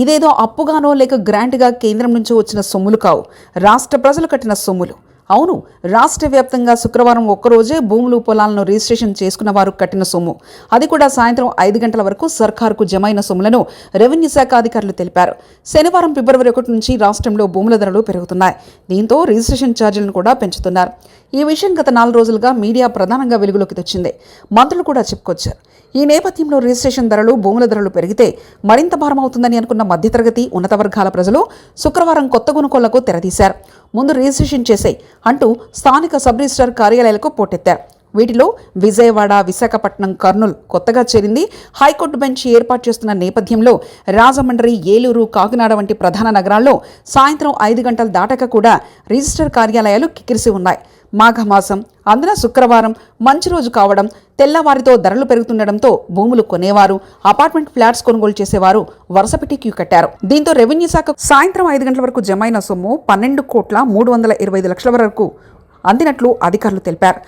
ఇదేదో అప్పుగానో లేక గ్రాంట్గా కేంద్రం నుంచి వచ్చిన సొమ్ములు కావు, రాష్ట్ర ప్రజలు కట్టిన సొమ్ములు. అవును, రాష్ట్ర వ్యాప్తంగా శుక్రవారం ఒక్కరోజే భూములు పొలాలను రిజిస్ట్రేషన్ చేసుకున్న వారు కట్టిన సొమ్ము. అది కూడా సాయంత్రం 5 గంటల వరకు సర్కారుకు జమైన సొమ్ములను రెవెన్యూ శాఖ అధికారులు తెలిపారు. శనివారం ఫిబ్రవరి 1 నుంచి రాష్ట్రంలో భూముల ధరలు పెరుగుతున్నాయి. దీంతో రిజిస్ట్రేషన్ ఛార్జీలను కూడా పెంచుతున్నారు. ఈ విషయం గత 4 రోజులుగా మీడియా ప్రధానంగా వెలుగులోకి తెచ్చింది. మంత్రులు కూడా చెప్పుకొచ్చారు. ఈ నేపథ్యంలో రిజిస్ట్రేషన్ ధరలు, భూముల ధరలు పెరిగితే మరింత భారం అవుతుందని అనుకున్న మధ్యతరగతి, ఉన్నత వర్గాల ప్రజలు శుక్రవారం కొత్త కొనుగోళ్లకు తెరదీశారు. ముందు రిజిస్ట్రేషన్ చేసే అంటూ స్థానిక సబ్ రిజిస్ట్రార్ కార్యాలయాలకు పోటెత్తారు. వీటిలో విజయవాడ, విశాఖపట్నం, కర్నూలు కొత్తగా చేరింది. హైకోర్టు బెంచ్ ఏర్పాటు చేస్తున్న నేపథ్యంలో రాజమండ్రి, ఏలూరు, కాకినాడ వంటి ప్రధాన నగరాల్లో సాయంత్రం 5 గంటలు దాటాక కూడా రిజిస్టర్ కార్యాలయాలు కిక్కిరిసి ఉన్నాయి. మాఘమాసం అందున శుక్రవారం మంచి రోజు కావడం, తెల్లవారితో ధరలు పెరుగుతుండటంతో భూములు కొనేవారు, అపార్ట్మెంట్ ఫ్లాట్స్ కొనుగోలు చేసేవారు వరుసపెట్టి క్యూ కట్టారు. దీంతో రెవెన్యూ శాఖ సాయంత్రం 5 గంటల వరకు జమైన సొమ్ము 12,325,00,000 వరకు అందినట్లు అధికారులు తెలిపారు.